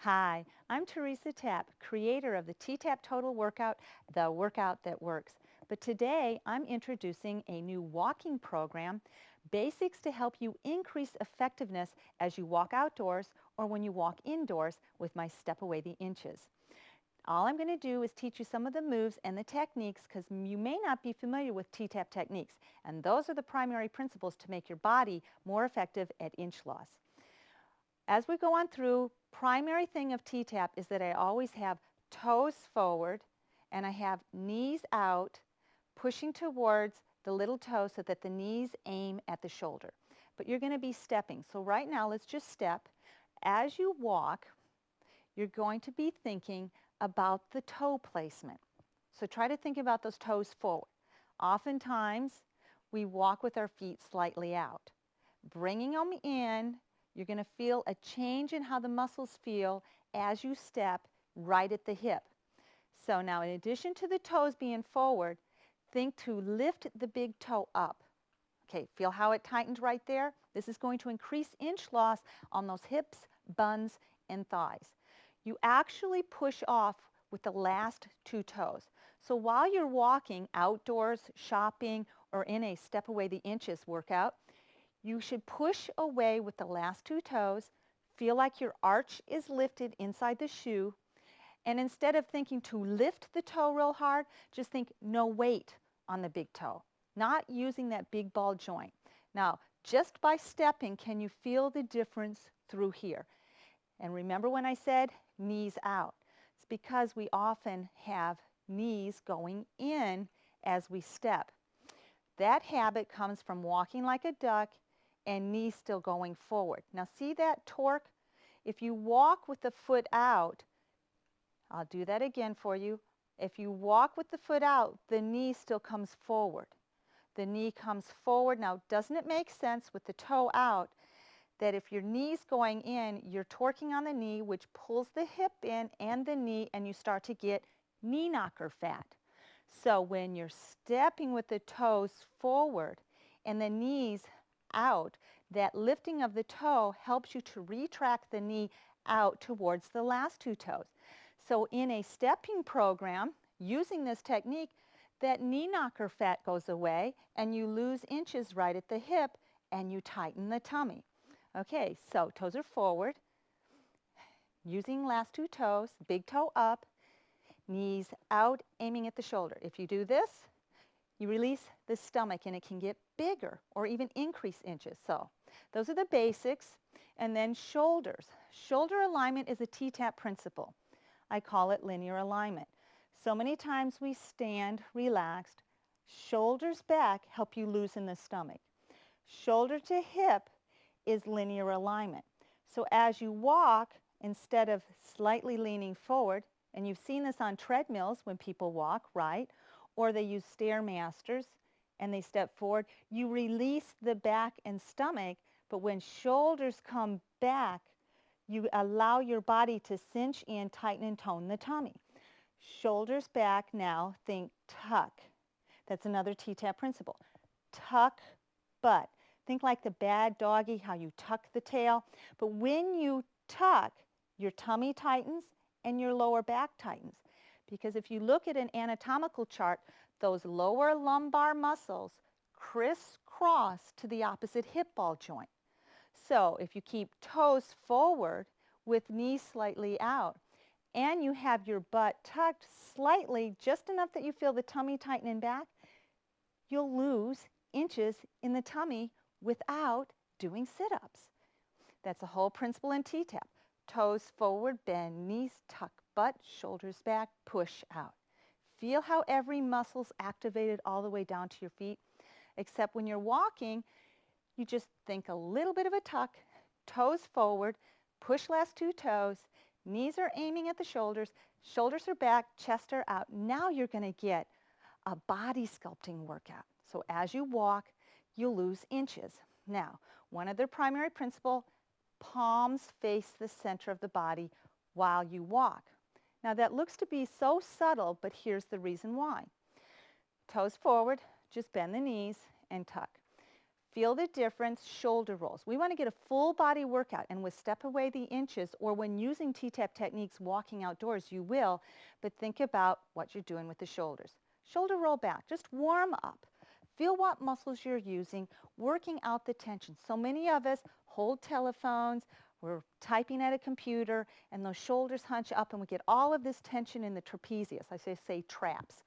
Hi, I'm Teresa Tapp, creator of the T-Tapp Total Workout, the workout that works. But today I'm introducing a new walking program, basics to help you increase effectiveness as you walk outdoors or when you walk indoors with my Step Away the Inches. All I'm going to do is teach you some of the moves and the techniques because you may not be familiar with T-Tapp techniques. And those are the primary principles to make your body more effective at inch loss. As we go on through, primary thing of T-Tapp is that I always have toes forward and I have knees out, pushing towards the little toe so that the knees aim at the shoulder. But you're going to be stepping. So right now, let's just step. As you walk, you're going to be thinking about the toe placement. So try to think about those toes forward. Oftentimes, we walk with our feet slightly out. Bringing them in, you're going to feel a change in how the muscles feel as you step right at the hip. So now, in addition to the toes being forward, think to lift the big toe up. Okay, feel how it tightened right there? This is going to increase inch loss on those hips, buns, and thighs. You actually push off with the last two toes. So while you're walking outdoors, shopping, or in a Step Away the Inches workout, you should push away with the last two toes, feel like your arch is lifted inside the shoe, and instead of thinking to lift the toe real hard, just think no weight on the big toe, not using that big ball joint. Now, just by stepping, can you feel the difference through here? And remember when I said knees out? It's because we often have knees going in as we step. That habit comes from walking like a duck and knees still going forward. Now see that torque? If you walk with the foot out, I'll do that again for you. If you walk with the foot out, the knee still comes forward. The knee comes forward. Now, doesn't it make sense with the toe out that if your knee's going in, you're torquing on the knee, which pulls the hip in and the knee, and you start to get knee knocker fat. So when you're stepping with the toes forward and the knees out, that lifting of the toe helps you to retract the knee out towards the last two toes. So in a stepping program, using this technique, that knee knocker fat goes away and you lose inches right at the hip and you tighten the tummy. Okay, so toes are forward, using last two toes, big toe up, knees out, aiming at the shoulder. If you do this, you release the stomach and it can get bigger or even increase inches. So those are the basics. And then shoulders. Shoulder alignment is a T-Tapp principle. I call it linear alignment. So many times we stand relaxed. Shoulders back help you loosen the stomach. Shoulder to hip is linear alignment. So as you walk, instead of slightly leaning forward, and you've seen this on treadmills when people walk, right? Or they use Stairmasters and they step forward, you release the back and stomach, but when shoulders come back, you allow your body to cinch in, tighten, and tone the tummy. Shoulders back now, think tuck. That's another T-Tapp principle. Tuck butt. Think like the bad doggy, how you tuck the tail. But when you tuck, your tummy tightens and your lower back tightens. Because if you look at an anatomical chart, those lower lumbar muscles crisscross to the opposite hip ball joint. So if you keep toes forward with knees slightly out, and you have your butt tucked slightly, just enough that you feel the tummy tightening back, you'll lose inches in the tummy without doing sit-ups. That's the whole principle in T-Tapp. Toes forward, bend, knees tuck, butt, shoulders back, push out. Feel how every muscle's activated all the way down to your feet, except when you're walking, you just think a little bit of a tuck, toes forward, push last two toes, knees are aiming at the shoulders, shoulders are back, chest are out. Now you're going to get a body sculpting workout. So as you walk, you'll lose inches. Now, one other primary principle, palms face the center of the body while you walk. Now that looks to be so subtle, but here's the reason why. Toes forward, just bend the knees and tuck. feel the difference, shoulder rolls. We want to get a full body workout, and with step away the inches, or when using T-Tapp techniques walking outdoors, you will, but think about what you're doing with the shoulders. Shoulder roll back, just warm up. Feel what muscles you're using, working out the tension. So many of us hold telephones, we're typing at a computer, and those shoulders hunch up, and we get all of this tension in the trapezius. I say traps.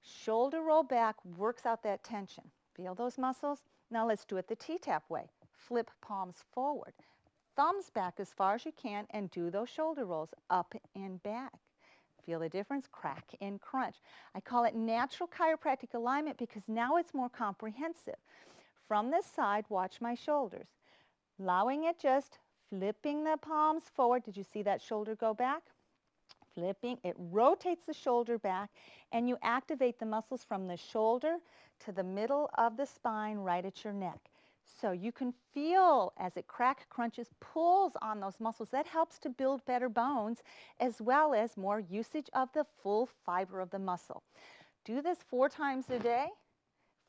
Shoulder roll back works out that tension. Feel those muscles? Now let's do it the T-Tapp way. Flip palms forward. Thumbs back as far as you can and do those shoulder rolls up and back. Feel the difference? Crack and crunch. I call it natural chiropractic alignment because now it's more comprehensive. From this side, watch my shoulders. Allowing it, just flipping the palms forward. Did you see that shoulder go back? Flipping, it rotates the shoulder back, and you activate the muscles from the shoulder to the middle of the spine right at your neck. So you can feel as it crunches, pulls on those muscles. That helps to build better bones as well as more usage of the full fiber of the muscle. Do this 4 times a day,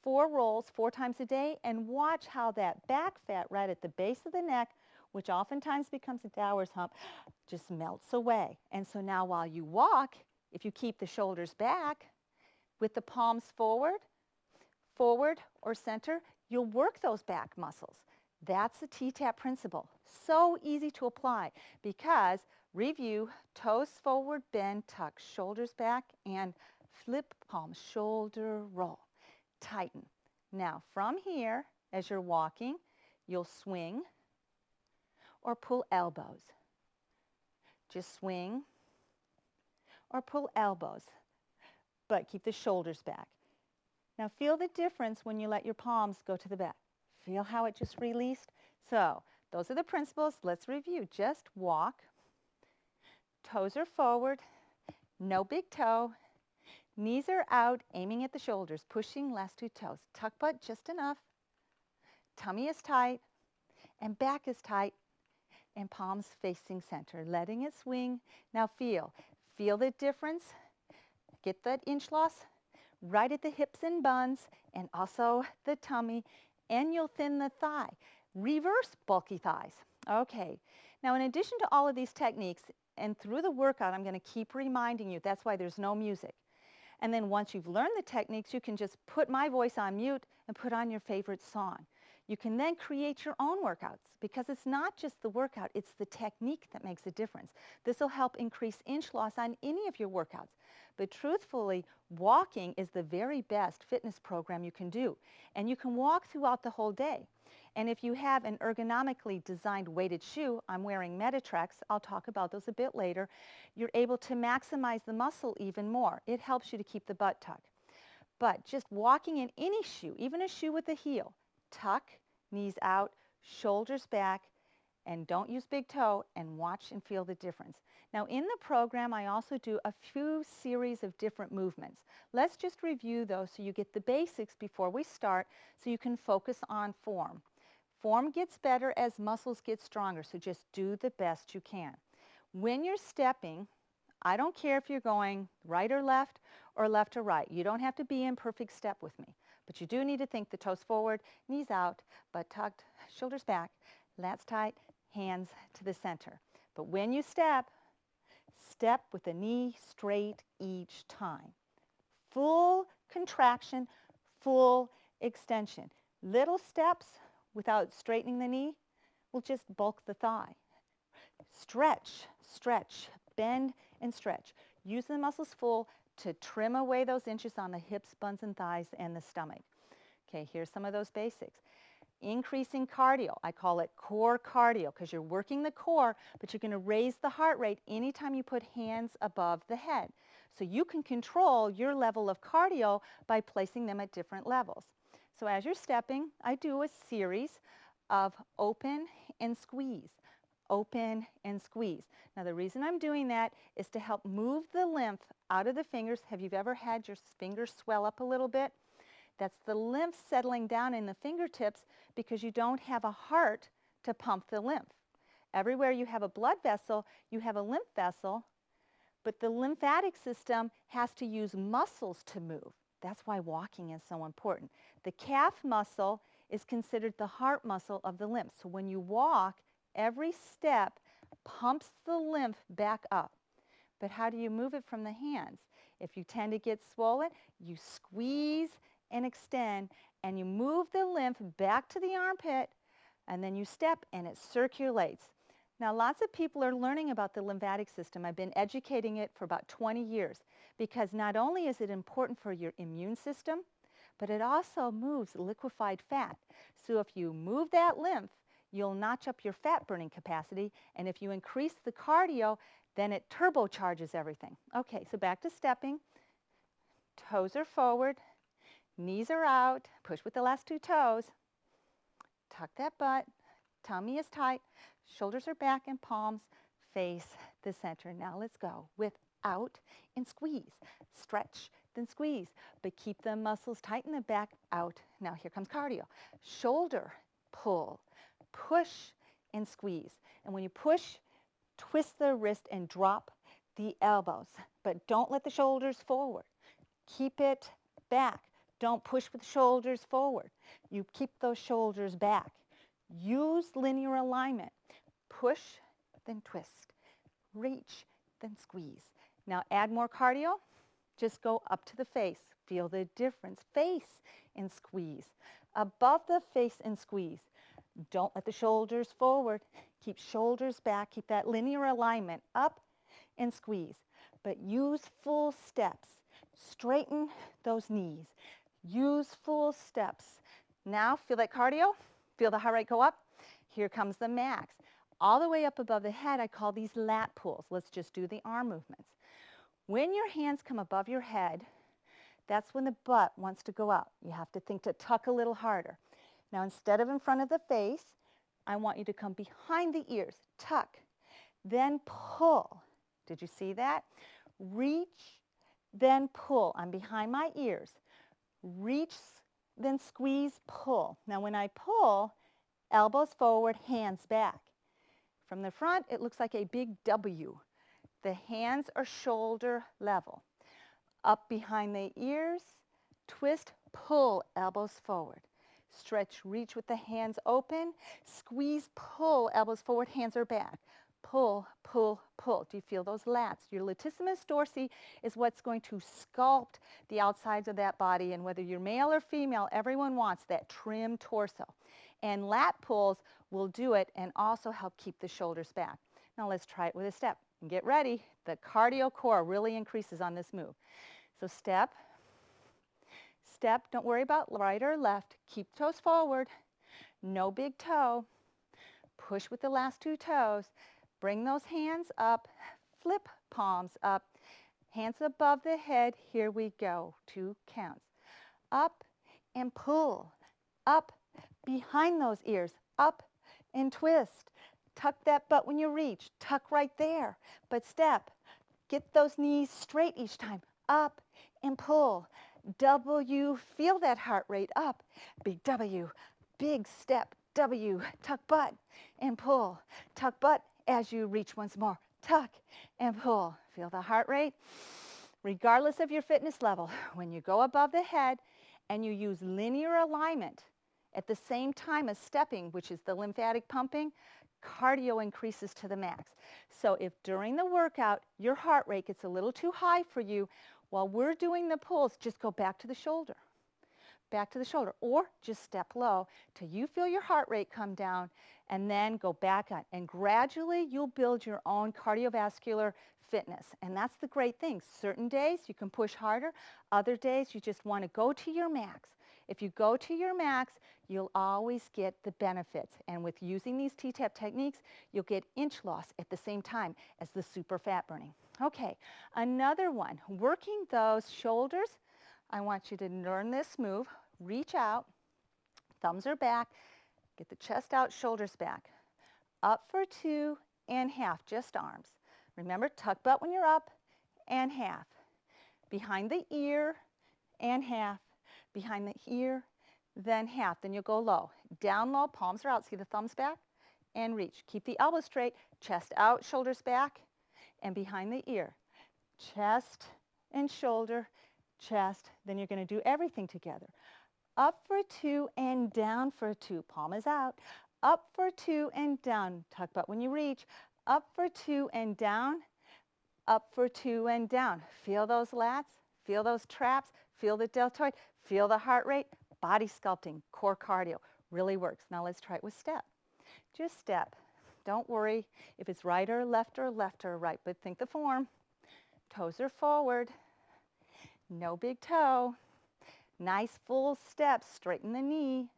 4 rolls 4 times a day, and watch how that back fat right at the base of the neck, which oftentimes becomes a Dower's hump, just melts away. And so now while you walk, if you keep the shoulders back with the palms forward or center, you'll work those back muscles. That's the T-Tapp principle. So easy to apply because review, toes forward, bend, tuck, shoulders back, and flip palms, shoulder roll. Tighten. Now from here, as you're walking, you'll swing or pull elbows. Just swing or pull elbows, but keep the shoulders back. Now feel the difference when you let your palms go to the back. Feel how it just released? So those are the principles. Let's review. Just walk. Toes are forward. No big toe. Knees are out, aiming at the shoulders, pushing last 2 toes. Tuck butt just enough. Tummy is tight and back is tight, and palms facing center, letting it swing. Now feel the difference. Get that inch loss right at the hips and buns and also the tummy, and you'll thin the thigh. Reverse bulky thighs. Okay, now in addition to all of these techniques, and through the workout, I'm going to keep reminding you, that's why there's no music. And then once you've learned the techniques, you can just put my voice on mute and put on your favorite song. You can then create your own workouts because it's not just the workout, it's the technique that makes a difference. This will help increase inch loss on any of your workouts. But truthfully, walking is the very best fitness program you can do. And you can walk throughout the whole day. And if you have an ergonomically designed weighted shoe, I'm wearing Metatrex, I'll talk about those a bit later, you're able to maximize the muscle even more. It helps you to keep the butt tucked. But just walking in any shoe, even a shoe with a heel, tuck, knees out, shoulders back, and don't use big toe, and watch and feel the difference. Now in the program, I also do a few series of different movements. Let's just review those so you get the basics before we start so you can focus on form. Form gets better as muscles get stronger, so just do the best you can. When you're stepping, I don't care if you're going right or left or right. You don't have to be in perfect step with me. But you do need to think the toes forward, knees out, butt tucked, shoulders back, lats tight, hands to the center. But when you step, step with the knee straight each time. Full contraction, full extension. Little steps without straightening the knee will just bulk the thigh. Stretch, stretch, bend and stretch. Use the muscles full to trim away those inches on the hips, buns, and thighs, and the stomach. Okay, here's some of those basics. Increasing cardio. I call it core cardio because you're working the core, but you're going to raise the heart rate anytime you put hands above the head. So you can control your level of cardio by placing them at different levels. So as you're stepping, I do a series of open and squeeze. Open and squeeze. Now the reason I'm doing that is to help move the lymph out of the fingers. Have you ever had your fingers swell up a little bit? That's the lymph settling down in the fingertips because you don't have a heart to pump the lymph. Everywhere you have a blood vessel, you have a lymph vessel, but the lymphatic system has to use muscles to move. That's why walking is so important. The calf muscle is considered the heart muscle of the lymph. So when you walk, every step pumps the lymph back up. But how do you move it from the hands? If you tend to get swollen, you squeeze and extend, and you move the lymph back to the armpit, and then you step and it circulates. Now, lots of people are learning about the lymphatic system. I've been educating it for about 20 years because not only is it important for your immune system, but it also moves liquefied fat. So if you move that lymph, you'll notch up your fat burning capacity, and if you increase the cardio, then it turbocharges everything. Okay, so back to stepping. Toes are forward, knees are out, push with the last two toes. Tuck that butt, tummy is tight, shoulders are back and palms face the center. Now let's go with out and squeeze. Stretch, then squeeze, but keep the muscles tight in the back, out. Now here comes cardio. Shoulder, pull, push and squeeze. And when you push, twist the wrist and drop the elbows, but don't let the shoulders forward. Keep it back. Don't push with the shoulders forward. You keep those shoulders back. Use linear alignment. Push, then twist. Reach, then squeeze. Now add more cardio. Just go up to the face. Feel the difference. Face and squeeze. Above the face and squeeze. Don't let the shoulders forward. Keep shoulders back. Keep that linear alignment. Up and squeeze. But use full steps. Straighten those knees. Use full steps. Now feel that cardio. Feel the heart rate go up. Here comes the max. All the way up above the head, I call these lat pulls. Let's just do the arm movements. When your hands come above your head, that's when the butt wants to go out. You have to think to tuck a little harder. Now instead of in front of the face, I want you to come behind the ears. Tuck, then pull. Did you see that? Reach, then pull. I'm behind my ears. Reach, then squeeze, pull. Now when I pull, elbows forward, hands back. From the front, it looks like a big W. The hands are shoulder level. Up behind the ears, twist, pull, elbows forward. Stretch, reach with the hands open. Squeeze, pull, elbows forward, hands are back. Pull, pull, pull. Do you feel those lats? Your latissimus dorsi is what's going to sculpt the outsides of that body. And whether you're male or female, everyone wants that trim torso. And lat pulls will do it and also help keep the shoulders back. Now let's try it with a step. And get ready. The cardio core really increases on this move. So step, step. Don't worry about right or left. Keep toes forward. No big toe. Push with the last two toes. Bring those hands up. Flip palms up. Hands above the head. Here we go. 2 counts. Up and pull. Up behind those ears. Up and twist. Tuck that butt when you reach. Tuck right there. But step. Get those knees straight each time. Up and pull. W. Feel that heart rate up. Big W. Big step. W. Tuck butt and pull. Tuck butt as you reach once more. Tuck and pull. Feel the heart rate. Regardless of your fitness level, when you go above the head and you use linear alignment at the same time as stepping, which is the lymphatic pumping, cardio increases to the max. So if during the workout your heart rate gets a little too high for you, while we're doing the pulls, just go back to the shoulder. Back to the shoulder, or just step low till you feel your heart rate come down, and then go back on. And gradually you'll build your own cardiovascular fitness. And that's the great thing. Certain days you can push harder. Other days you just want to go to your max. If you go to your max, you'll always get the benefits. And with using these T-Tapp techniques, you'll get inch loss at the same time as the super fat burning. Okay, another one. Working those shoulders, I want you to learn this move. Reach out, thumbs are back, get the chest out, shoulders back. Up for 2 and half, just arms. Remember, tuck butt when you're up and half. Behind the ear and half. Behind the ear, then half. Then you'll go low. Down low, palms are out. See the thumbs back? And reach. Keep the elbows straight, chest out, shoulders back, and behind the ear. Chest and shoulder, chest. Then you're going to do everything together. Up for 2 and down for 2. Palm is out. Up for 2 and down. Tuck butt when you reach. Up for 2 and down. Up for 2 and down. Feel those lats. Feel those traps. Feel the deltoid. Feel the heart rate. Body sculpting, core cardio. Really works. Now let's try it with step. Just step. Don't worry if it's right or left or right, but think the form. Toes are forward. No big toe. Nice full step. Straighten the knee.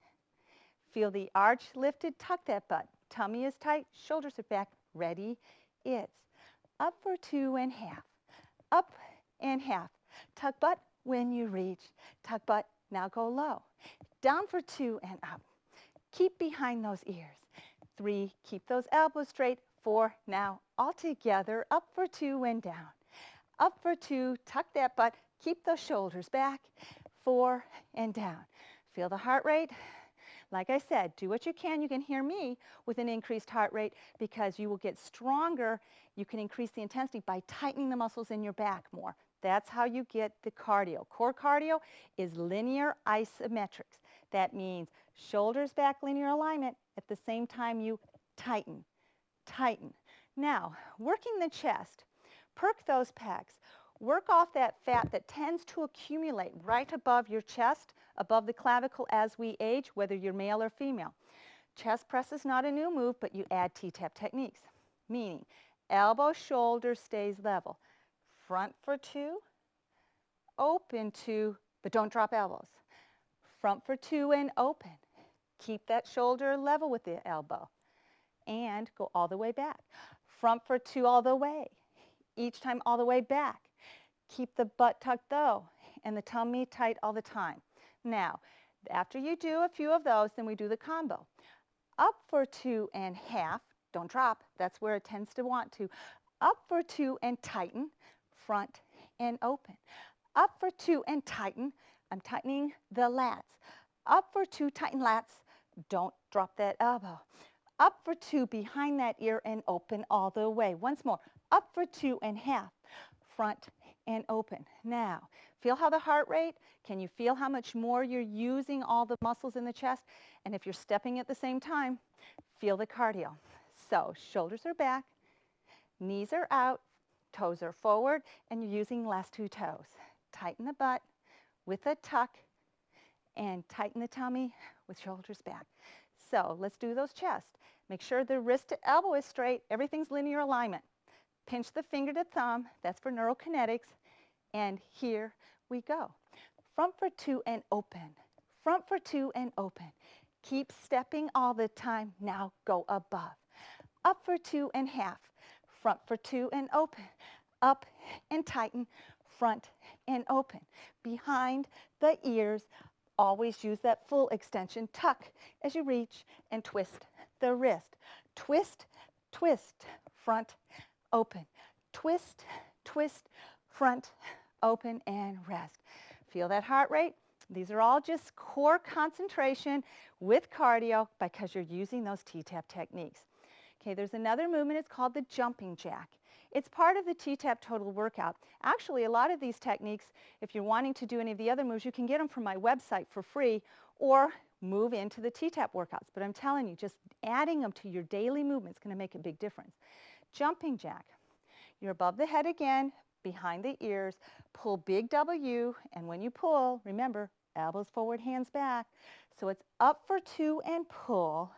Feel the arch lifted. Tuck that butt. Tummy is tight. Shoulders are back. Ready? It's up for 2 and half. Up and half. Tuck butt when you reach. Tuck butt. Now go low. Down for 2 and up. Keep behind those ears. 3, keep those elbows straight. 4, now all together. Up for 2 and down. Up for 2, tuck that butt. Keep those shoulders back. 4 and down. Feel the heart rate. Like I said, do what you can. You can hear me with an increased heart rate because you will get stronger. You can increase the intensity by tightening the muscles in your back more. That's how you get the cardio. Core cardio is linear isometrics. That means shoulders back, linear alignment. At the same time, you tighten, tighten. Now, working the chest, perk those pecs. Work off that fat that tends to accumulate right above your chest, above the clavicle as we age, whether you're male or female. Chest press is not a new move, but you add T-Tapp techniques, meaning elbow, shoulder stays level. Front for 2, open 2, but don't drop elbows. Front for 2 and open. Keep that shoulder level with the elbow. And go all the way back. Front for 2 all the way. Each time all the way back. Keep the butt tucked though, and the tummy tight all the time. Now, after you do a few of those, then we do the combo. Up for 2 and half. Don't drop. That's where it tends to want to. Up for 2 and tighten. Front and open. Up for 2 and tighten. I'm tightening the lats. Up for 2, tighten lats. Don't drop that elbow. Up for 2, behind that ear and open all the way. Once more. Up for 2 and half. Front and open. Now, feel how the heart rate, can you feel how much more you're using all the muscles in the chest? And if you're stepping at the same time, feel the cardio. So, shoulders are back, knees are out, toes are forward, and you're using the last 2 toes. Tighten the butt with a tuck, and tighten the tummy with shoulders back. So, let's do those chest. Make sure the wrist to elbow is straight. Everything's linear alignment. Pinch the finger to thumb. That's for neurokinetics. And here we go. Front for 2 and open. Front for 2 and open. Keep stepping all the time. Now go above. Up for 2 and half. Front for 2 and open. Up and tighten. Front and open. Behind the ears. Always use that full extension. Tuck as you reach and twist the wrist. Twist, twist. Front, open. Twist, twist, front, open, and rest. Feel that heart rate? These are all just core concentration with cardio because you're using those T-Tapp techniques. Okay, there's another movement. It's called the jumping jack. It's part of the T-Tapp total workout. Actually, a lot of these techniques, if you're wanting to do any of the other moves, you can get them from my website for free or move into the T-Tapp workouts. But I'm telling you, just adding them to your daily movement is going to make a big difference. Jumping jack. You're above the head again, behind the ears. Pull big W, and when you pull, remember, elbows forward, hands back. So it's up for 2 and pull.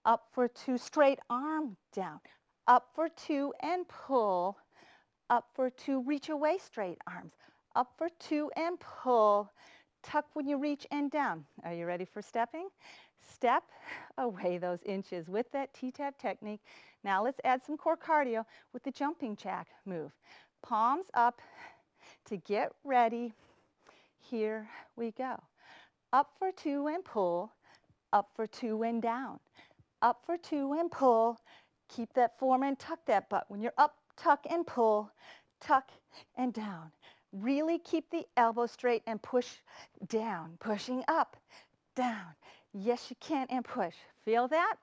Up for 2, straight arm down. Up for 2 and pull. Up for 2, reach away, straight arms. Up for 2 and pull. Tuck when you reach and down. Are you ready for stepping? Step away those inches with that T-Tapp technique. Now let's add some core cardio with the jumping jack move. Palms up to get ready. Here we go. Up for 2 and pull. Up for 2 and down. Up for 2 and pull. Keep that form and tuck that butt. When you're up, tuck and pull. Tuck and down. Really keep the elbow straight and push down. Pushing up, down. Yes, you can, and push. Feel that?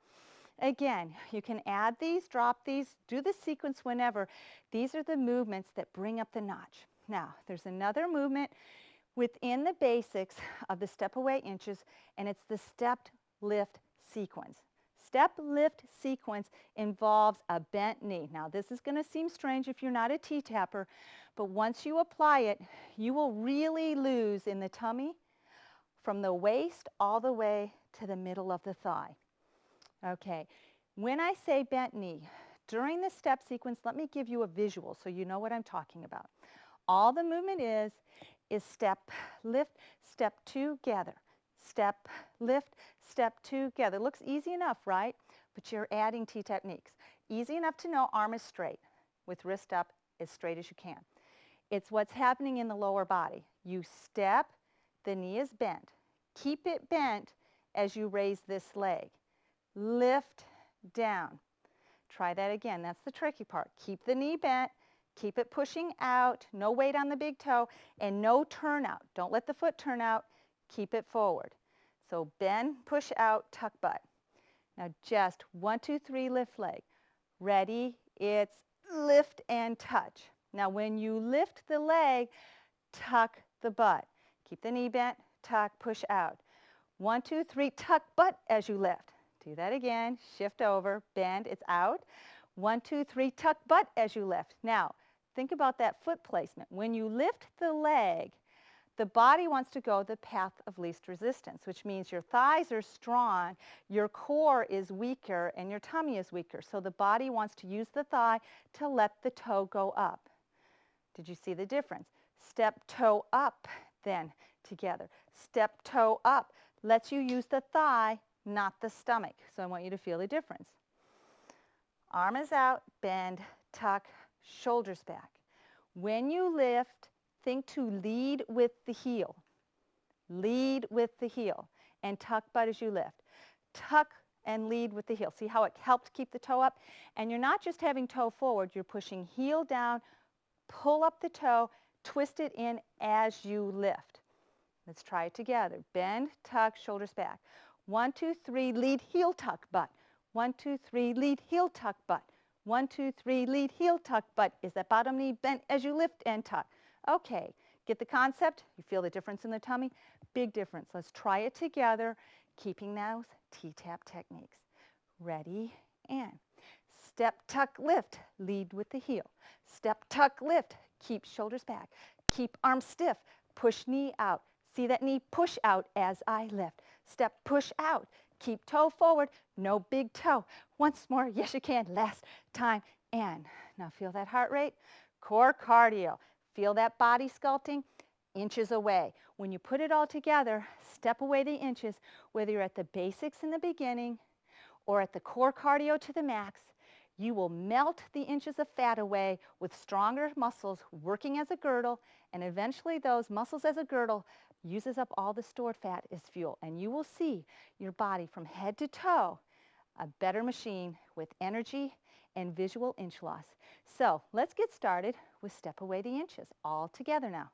Again, you can add these, drop these, do the sequence whenever. These are the movements that bring up the notch. Now, there's another movement within the basics of the step away inches, and it's the stepped lift sequence. Step lift sequence involves a bent knee. Now this is going to seem strange if you're not a T-tapper, but once you apply it, you will really lose in the tummy from the waist all the way to the middle of the thigh. Okay, when I say bent knee, during the step sequence, let me give you a visual so you know what I'm talking about. All the movement is step, lift, step together, step, lift, step together. Looks easy enough, right? But you're adding T-techniques. Easy enough to know arm is straight with wrist up as straight as you can. It's what's happening in the lower body. You step, the knee is bent. Keep it bent as you raise this leg. Lift down. Try that again. That's the tricky part. Keep the knee bent. Keep it pushing out. No weight on the big toe and no turn out. Don't let the foot turn out. Keep it forward. So bend, push out, tuck butt. Now just 1, 2, 3, lift leg. Ready? It's lift and touch. Now when you lift the leg, tuck the butt. Keep the knee bent, tuck, push out. 1, 2, 3, tuck butt as you lift. Do that again. Shift over, bend, it's out. 1, 2, 3, tuck butt as you lift. Now, think about that foot placement. When you lift the leg, the body wants to go the path of least resistance, which means your thighs are strong, your core is weaker, and your tummy is weaker. So the body wants to use the thigh to let the toe go up. Did you see the difference? Step toe up, then together. Step toe up lets you use the thigh, not the stomach. So I want you to feel the difference. Arm is out, bend, tuck, shoulders back. When you lift, think to lead with the heel. Lead with the heel and tuck butt as you lift. Tuck and lead with the heel. See how it helped keep the toe up? And you're not just having toe forward, you're pushing heel down, pull up the toe, twist it in as you lift. Let's try it together. Bend, tuck, shoulders back. 1, 2, 3, lead, heel, tuck, butt. 1, 2, 3, lead, heel, tuck, butt. 1, 2, 3, lead, heel, tuck, butt. Is that bottom knee bent as you lift and tuck? Okay, get the concept? You feel the difference in the tummy? Big difference. Let's try it together, keeping those T-tap techniques. Ready, and step, tuck, lift, lead with the heel. Step, tuck, lift, keep shoulders back. Keep arms stiff, push knee out. See that knee push out as I lift. Step, push out. Keep toe forward, no big toe. Once more, yes you can, last time, and now feel that heart rate. Core cardio. Feel that body sculpting, inches away. When you put it all together, step away the inches, whether you're at the basics in the beginning or at the core cardio to the max, you will melt the inches of fat away with stronger muscles working as a girdle, and eventually those muscles as a girdle uses up all the stored fat as fuel, and you will see your body from head to toe a better machine with energy and visual inch loss. So let's get started with step away the inches all together now.